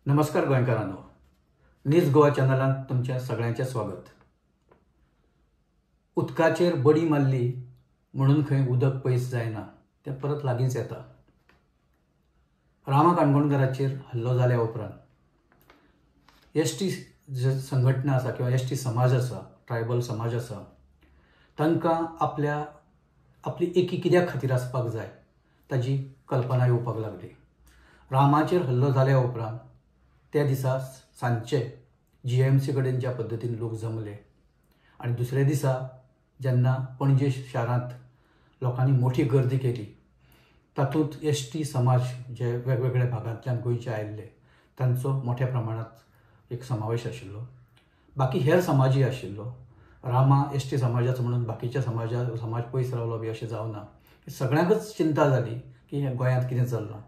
नमस्कार गोंयकारांनो, न्यूज गोवा चॅनलांत तुमच्या सगळ्यांचें स्वागत। उदकाचेर बडी मारली म्हणून खंय उदक पयस जायना, तें परत लागींच येता। रामा काणकोणकाराचेर हल्लो जाल्या उपरांत एसटी संघटना आसा किंवा एसटी समाज आसा, ट्रायबल समाज आसा, तांकां आपली एकी कित्याक खातीर आसपाक जाय ताची कल्पना येवपाक लागली। रामाचेर हल्लो जाल्या उपरांत त्या दिसा सांजचे GMC कडेन ज्या पद्दतीन लोक जमले आनी दुसऱ्या दिसा जेन्ना पणजे शारांत लोकांनी मोठी गर्दी केली, तातूंत एसटी समाज जे वेगवेगळ्या भागांतल्यान गोंयचे आयिल्ले तांचो मोठ्या प्रमाणांत एक समावेश आशिल्लो। बाकी हेर समाजूय आशिल्लो। रामा एसटी समाजाचो म्हणून बाकीच्या समाज पयस रावलो बी अशें जावना। सगळ्यांकच चिंता जाली की हे गोंयांत कितें चल्लां,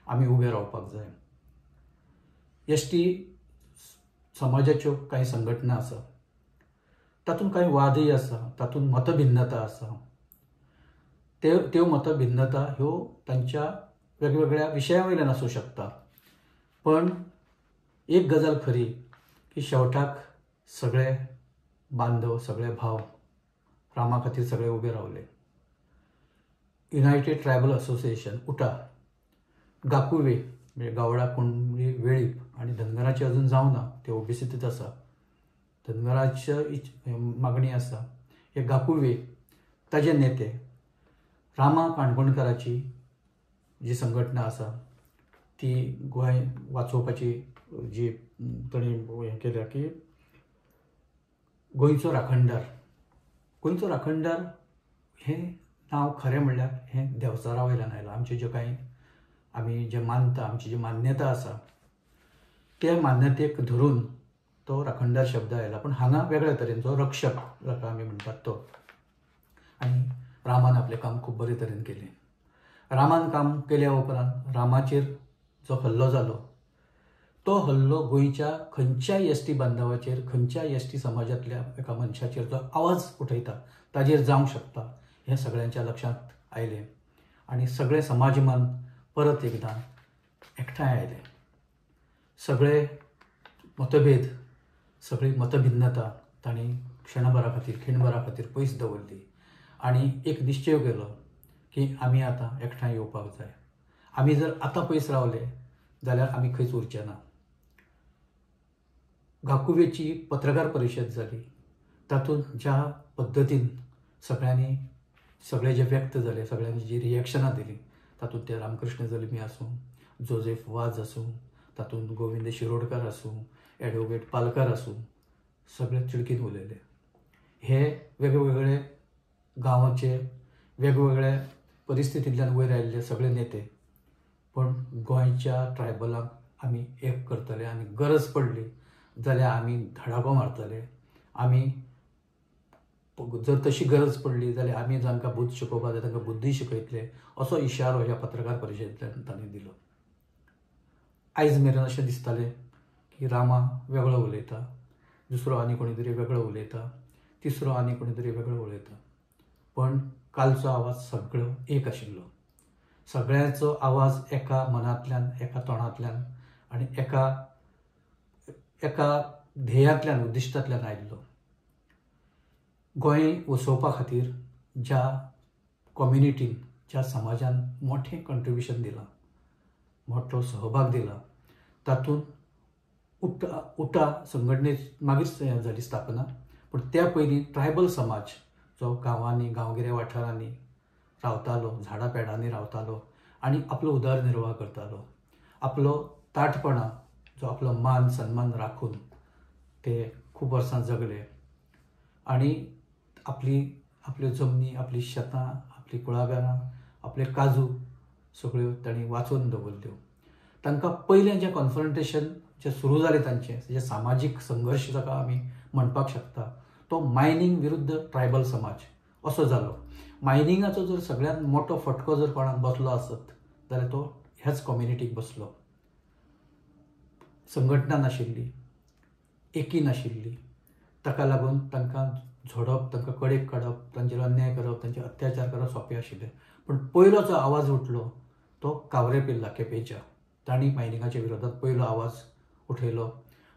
आमी उबे रावपाक जाय। एसटी समाजाच्यो कांय संघटना आसा, तातूंत कांय वादय आसा, तातूंत मतभिन्नता आसा। त्यो मतभिन्नता ह्यो तांच्या वेगवेगळ्या विशया वयल्यान आसूं शकता, पण एक गजाल खरी की शेवटाक सगळे बांदव, सगळे भाव रामा खातीर सगळे उबे रावले। युनायटेड ट्रायबल असोसिएशन उटा, गाकुवे म्हणजे गावडा कुणबी वेळीप आनी धनगरांचे अजून जावना, ते ओबीसींत आसा। धनगरांची मागणी आसा। हे गाकुवे ताजे नेते रामा काणकोणकाराची जी संघटना आसा ती गोंय वाचोवपाची जी ताणें हें केल्या की गोंयचो राखणदार हें नांव खरें म्हणल्यार हें देंवचारा वयल्यान आयलां। आमचे जे कांय आमी जे मानता, आमची जी मान्यता आसा त्या मान्यतेक धरून तो राखणदार शब्द आयला, पण हांगा वेगळ्या तरेचो रक्षक जाका आमी म्हणटात तो। आनी रामान आपलें काम खूब बरे तरेन केलें। रामान काम केल्या उपरांत रामाचेर जो हल्लो जालो तो हल्लो गोंयच्या खंयच्याय एसटी बांदवाचेर, खंयच्याय एसटी समाजांतल्या एका मनशाचेर जो आवाज उठयता ताचेर जावंक शकता हें सगळ्यांच्या लक्षांत आयलें आनी सगळे समाजमान परत एकदां एकठांय आयले। सगळे मतभेद, सगळी मतभिन्नता तांणी क्षणभरा खातीर पयस दवरली आनी एक निश्चय केलो की आमी आतां एकठांय येवपाक जाय। आमी जर आतां पयस रावले जाल्यार आमी खंयच उरचे ना। गाकुवेची पत्रकार परिशद जाली, तातूंत ज्या पद्दतीन सगळे जे व्यक्त जाले, सगळ्यांनी जी रिएक्शनां दिली, तातूंत ते रामकृष्ण जल्मी आसूं, जोसेफ वाज आसूं, तातूंत गोविंद शिरोडकार आसूं, एडवोकेट पालकर आसूं, सगळे चिडकीन उलयले। हे वेगवेगळे गांवाचे वेगवेगळ्या परिस्थितींतल्यान वयर आयिल्ले सगळे नेते, पण गोंयच्या ट्रायबलांक आमी एक करतले आनी गरज पडली जाल्यार आमी धडाको मारतले। आमी जर तशी गरज पडली जाल्यार आमी जांकां बुद्ध शिकोवपाक जाय तांकां बुद्धी शिकयतले, असो इशारो ह्या पत्रकार परिशदेंतल्यान तांणी दिलो। आयज मेरेन अशें दिसतालें की रामा वेगळो उलयता, दुसरो आनी कोणी तरी वेगळो उलयता, तिसरो आनी कोणी तरी वेगळो उलयता, पण कालचो आवाज सगळो एक आशिल्लो। सगळ्यांचो आवाज एका मनांतल्यान, एका तोंडांतल्यान आनी एका ध्येयांतल्यान, उद्दिश्टांतल्यान आयिल्लो। गोंय वसोवपा खातीर ज्या कम्युनिटीन, ज्या समाजान मोठें कंट्रिब्युशन दिलां, मोठो सहभाग दिला, तातूंत उटा संघटनेची मागीर जाली स्थापना, पूण त्या पयलीं ट्रायबल समाज जो गांवांनी, गांवगिऱ्या वाठारांनी रावतालो, झाडां पेडांनी रावतालो आनी आपलो उदरनिर्वाह करतालो। आपलो ताठपणा, जो आपलो मान सन्मान राखून ते खूब वर्सां जगले आनी आपल्यो जमनी, आपली शेतां, आपली कुळागरां, आपले काजू सगळ्यो तांणी वाचून दवरल्यो। तांकां पयलें जें कॉन्फ्रंटेशन जें सुरू जालें तांचें, जे सामाजीक संघर्श जाका आमी म्हणपाक शकता, तो मायनींग विरुद्ध ट्रायबल समाज असो जालो। मायनिंगाचो जर सगळ्यांत मोठो फटको जर कोणाक बसलो आसत जाल्यार तो ह्याच कम्युनिटीक बसलो। संघटना नाशिल्ली, एकी नाशिल्ली, ताका लागून तांकां झोडप, तांकां कडेक काडप, तांचेर अन्याय करप, तांचे अत्याचार करप सोंपें आशिल्लें। पण पयलो जो आवाज उठलो तो कावरे पिल्ला केपेंच्या, तांणी मायनिंगाच्या विरोधांत पयलो आवाज उठयलो,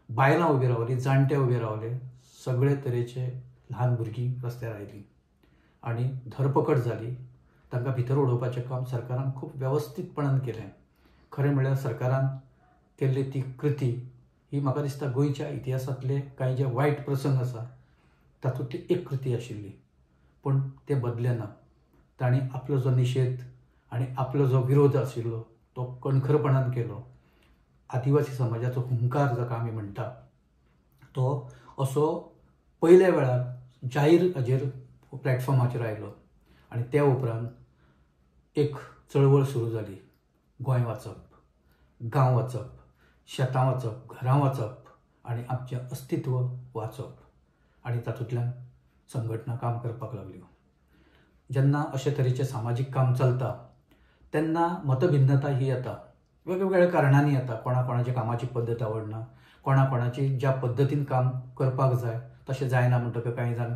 बायलां उबी रावलीं, जाणटे उबे रावले, सगळे तरेचे ल्हान भुरगीं रस्त्यार आयलीं आनी धरपकड जाली. तांकां भितर उडोवपाचें काम सरकारान खूब वेवस्थीतपणान केलें. खरें म्हणल्यार सरकारान केल्ली ती कृती ही म्हाका दिसता गोंयच्या इतिहासांतले कांय जे वायट प्रसंग आसा तातूंतली एक कृती आशिल्ली. पूण तें बदलें ना. तांणी आपलो जो निशेध आनी आपलो जो विरोध आशिल्लो तो कणखरपणान केलो. आदिवासी समाजाचो हुंकार जाका आमी म्हणटा तो असो पयल्या वेळार जाहीर हाजेर प्लॅटफॉर्माचेर आयलो आनी त्या उपरांत एक चळवळ सुरू जाली. गोंय वाचप, गांव वाचप, शेतां वाचप, घरां वाचप आनी आमचें अस्तित्व वाचप आनी तातूंतल्यान संघटना काम करपाक लागल्यो. जेन्ना अशे तरेचें सामाजीक काम चलता तेन्ना मतभिन्नता ही येता, वेगवेगळ्या कारणांनी येता. कोणाची कामाची पद्दत आवडना, कोणाची ज्या पद्दतीन काम करपाक जाय तशें जायना म्हणटकच कांय जाण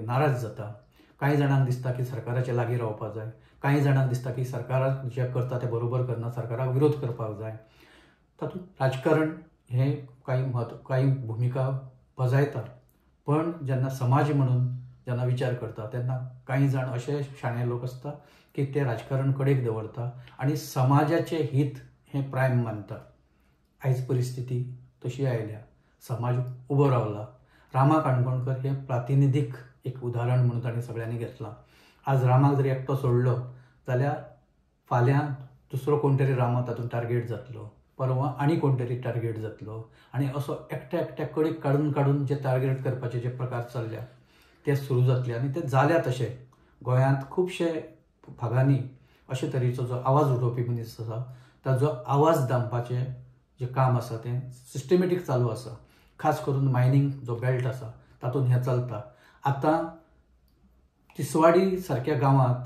नाराज जाता. कांय जाणांक दिसता की सरकाराच्या लागीं रावपाक जाय, कांय जाणांक दिसता की सरकाराक जें करता तें बरोबर करना, सरकाराक विरोध करपाक जाय. तातूंत राजकारण हें कांय भुमिका बजायता. पण जेन्ना समाज म्हणून जेन्ना विचार करता तेन्ना कांय जाण अशे शाणे लोक आसता की ते राजकारण कडेक दवरता आनी समाजाचें हित हें प्रायम मानता. आयज परिस्थिती तशी आयल्या, समाज उबो रावला. रामा काणकोणकर हें प्रातिनिधीक एक उदाहरण म्हणून ताणें सगळ्यांनी घेतलां. आज रामाक जरी एकटो सोडलो जाल्यार फाल्यां दुसरो कोण तरी रामा तातूंत टार्गेट जातलो, परवां आनी कोण तरी टार्गेट जातलो आनी असो एकट्या कडेक काडून जे टार्गेट करपाचे जे प्रकार चल्ल्या ते सुरू जातले आनी ते जाल्या. तशे गोंयांत खुबशे भागांनी अशे तरेचो जो आवाज उठोवपी मनीस आसा ताजो आवाज दामपाचें जें काम आसा तें सिस्टमॅटीक चालू आसा. खास करून मायनींग जो बेल्ट आसा तातूंत हें चलता. आतां तिसवाडी सारक्या गांवांत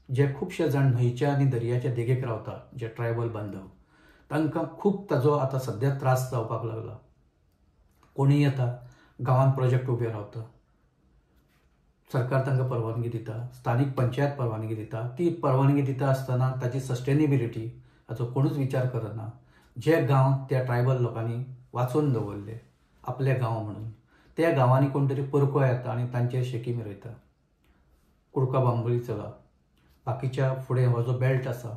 जे खुबशे जाण न्हंयच्या आनी दर्याच्या देगेक रावता, जे ट्रायबल बांधव, तांकां खूब ताजो आतां सद्या त्रास जावपाक लागला. कोणीय येता गांवांत प्रोजेक्ट उबे रावता, सरकार तांकां परवानगी दिता, स्थानीक पंचायत परवानगी दिता. ती परवानगी दिता आसतना ताची सस्टेनेबिलिटी हाचो कोणूच विचार करना. जे गांव त्या ट्रायबल लोकांनी वाचून दवरले आपले गांव म्हणून, त्या गांवांनी कोण तरी परको येता आनी तांचेर शेकी मिरयता. कुडका बांबोळी चला, बाकीच्या फुडें हो जो बेल्ट आसा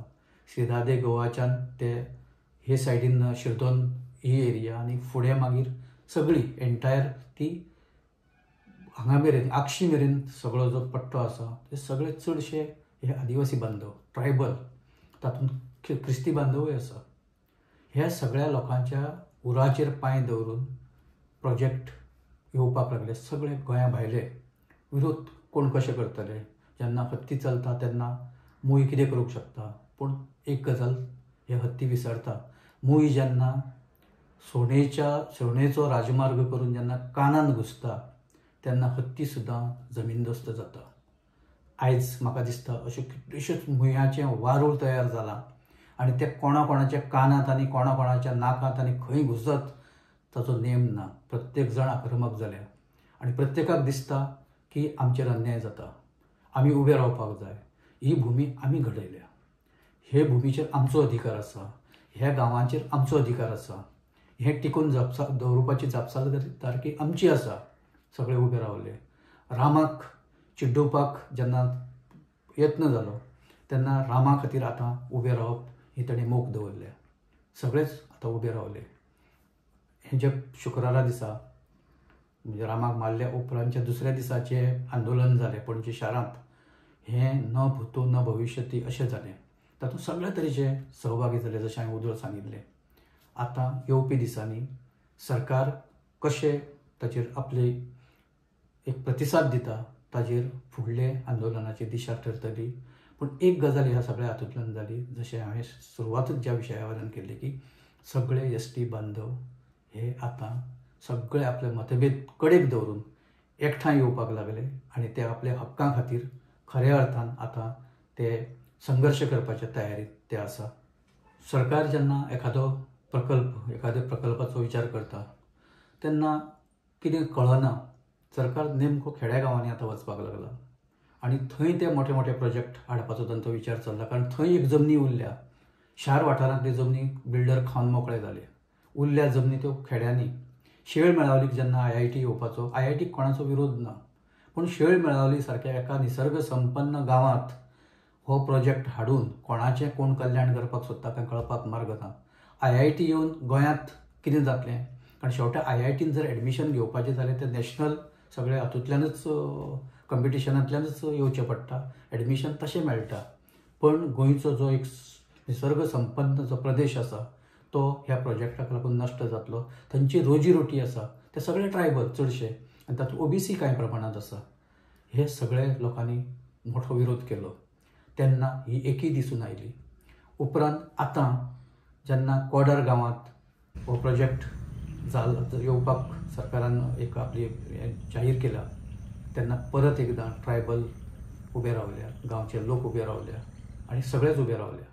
सिधादे गोवाच्यान ते हे सायडीन शिरदोन ही एरिया आनी फुडें मागीर सगळी एंटायर ती हांगा मेरेन आक्षी मेरेन सगळो जो पट्टो आसा ते सगळे चडशे हे आदिवासी बांधव ट्रायबल, तातूंत क्रिस्ती बांधवूय आसा. ह्या सगळ्या लोकांच्या उराचेर पांय दवरून प्रोजेक्ट येवपाक लागले. सगळे गोंया भायले विरोध कोण कशें करतले. जेन्ना हत्ती चलता तेन्ना मूय कितें करूंक शकता, पूण एक गजाल हे हत्ती विसरता. मूय जेन्ना सोनेचो राजमार्ग करून जेन्ना कानांत घुसता तेन्ना हत्ती सुद्दां जमीनदोस्त जाता. आयज म्हाका दिसता अश्यो कितल्योश्योच मुयाचें वारूळ तयार जालां आनी ते कोणाच्या कानांत आनी कोणाच्या नाकांत आनी खंय घुसत ताचो नेम ना. प्रत्येक जाण आक्रमक जाल्या आनी प्रत्येकाक दिसता की आमचेर अन्याय जाता, आमी उबे रावपाक जाय. ही भुमी आमी घडयल्या, हे भुमीचेर आमचो अधिकार आसा, ह्या गांवांचेर आमचो अधिकार आसा, हें टिकून दवरपाची जापसालदारकी आमची आसा. सगळे उबे रावले. रामाक चिड्डोवपाक जेन्ना यत्न जालो तेन्ना रामा खातीर आतां उबे रावप ही ताणें मोख दवरल्या. सगळेच आतां उबे रावले. हें जे शुक्रारा दिसा म्हणजे रामाक मारल्या उपरांतच्या दुसऱ्या दिसाचें आंदोलन जालें पणजे शारांत. हें न भुतो न भविष्यती अशें जालें. तातूंत सगळे तरेचे सहभागी जाले, जशें हांवें उजळ सांगिल्लें. आतां येवपी दिसांनी सरकार कशें ताचेर आपली एक प्रतिसाद दिता ताचेर फुडले आंदोलनाची दिशा ठरतली. पूण एक गजाल ह्या सगळ्या हातूंतल्यान जाली, जशें हांवें सुरवातूच ज्या विशया वयल्यान केल्ली की सगळे एसटी बांधव हे आतां सगळे आपले मतभेद कडेक दवरून एकठांय येवपाक लागले आनी ते आपल्या हक्कां खातीर खऱ्या अर्थान आतां ते संघर्श करपाच्या तयारीत ते आसा. सरकार जेन्ना एखाद्या प्रकल्पाचो विचार करता तेन्ना कितें कळना. सरकार नेमको खेड्या गांवांनी आतां वचपाक लागला आनी थंय ते मोठे मोठे प्रोजेक्ट हाडपाचो तांचो विचार चल्ला. कारण थंय एक जमनी उरल्या. शार वाठारांतली जमनी बिल्डर खावन मोकळे जाले उरल्या जमनी त्यो खेड्यांनी शेळ मेळावलीक जेन्ना IIT येवपाचो, IIT कोणाचो विरोध ना, पूण शेळ मेळावली सारक्या एका निसर्ग संपन्न गांवांत हो प्रोजेक्ट हाडून कोणाचें कोण कल्याण करपाक सोदता काय कळपाक मार्ग ना. IIT येवन गोंयांत कितें जातलें, कारण शेवटी IITन जर एडमिशन घेवपाचें जालें तें नॅशनल सगळे हातूंतल्यानच कॉम्पिटिशनांतल्यानच येवचें पडटा, एडमिशन तशें मेळटा. पण गोंयचो जो एक निसर्ग संपन्न जो प्रदेश आसा तो ह्या प्रोजेक्टाक लागून नश्ट जातलो. थंयची रोजी आसा ते सगळे ट्रायबल चडशे, आनी तातूंत OBC कांय प्रमाणांत आसा. हे सगळे लोकांनी मोठो विरोध केलो तेन्ना ही एकी दिसून आयली. उपरांत आतां जेन्ना कोडर गांवांत हो प्रोजेक्ट येवपाक सरकारान एक आपली जाहीर केला तेन्ना परत एकदां ट्रायबल उबे रावल्या, गांवचे लोक उबे रावल्या आनी सगळेच उबे रावल्या.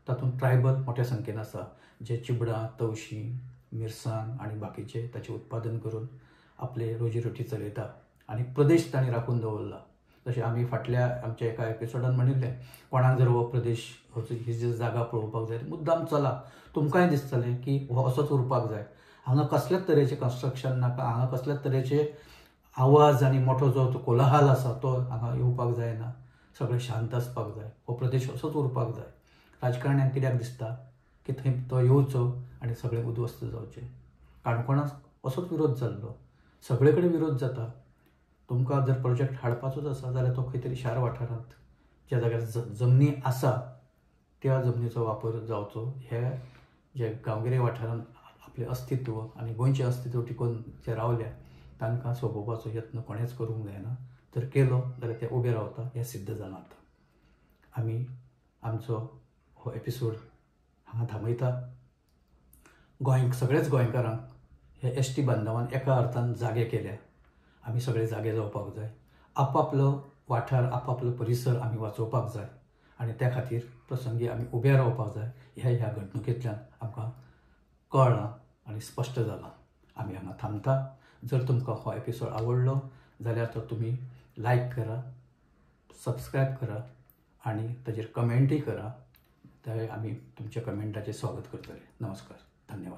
तातूंत ट्रायबल मोठ्या संख्येन आसा जे चिबडां, तवशीं, मिरसांग आनी बाकीचे ताचें उत्पादन करून आपले रोजी चलयता आनी प्रदेश तांणी राखून दवरला. जशें आमी फाटल्या आमच्या एका एपिसोडान म्हणिल्लें, कोणाक जर हो प्रदेश ही जी जागा पळोवपाक जाय मुद्दाम चला, तुमकांय दिसतलें की हो असोच उरपाक जाय. हांगा कसल्याच तरेचें कन्स्ट्रक्शन नाका, हांगा कसल्याच तरेचे आवाज आनी मोठो जो कोलाहल आसा तो हांगा येवपाक जायना, सगळें शांत आसपाक जाय, हो प्रदेश असोच उरपाक जाय. राजकारण्यांक कित्याक दिसता की थंय तो येवचो आनी सगळें उद्ध्वस्त जावचें. काणकोणाक असोच विरोध जाल्लो, सगळे कडेन विरोध जाता. तुमकां जर प्रोजेक्ट हाडपाचोच आसा जाल्यार तो खंय तरी शार वाठारांत ज्या जाग्यार जमनी आसा त्या जमनीचो वापर जावचो. हे जे गांवगिरे वाठारांत आपलें अस्तित्व आनी गोंयचें अस्तित्व टिकोवन जे रावल्या तांकां सोंपोवपाचो यत्न कोणेंच करूंक जायना. जर केलो जाल्यार ते उबे रावता हें सिद्ध जालां. आतां आमी आमचो हो एपिसोड हांगा थांबयता. सगळेच गोंयकारांक हे ST बांदवान एका अर्थान जागे केल्या. आमी सगळे जागे जावपाक जाय. आपापलो वाठार, आपापलो परिसर आमी वाचोवपाक जाय आनी त्या खातीर प्रसंगी आमी उबे रावपाक जाय. ह्या घडणुकेंतल्यान आमकां कळ्ळां आनी स्पश्ट जालां. आमी हांगा थांबता. जर तुमकां हो एपिसोड आवडलो जाल्यार तो तुमी लायक करा, सबस्क्रायब करा आनी ताचेर कमेंटूय करा. ते आमी तुमच्या कमेंटाचें स्वागत करतले. नमस्कार, धन्यवाद.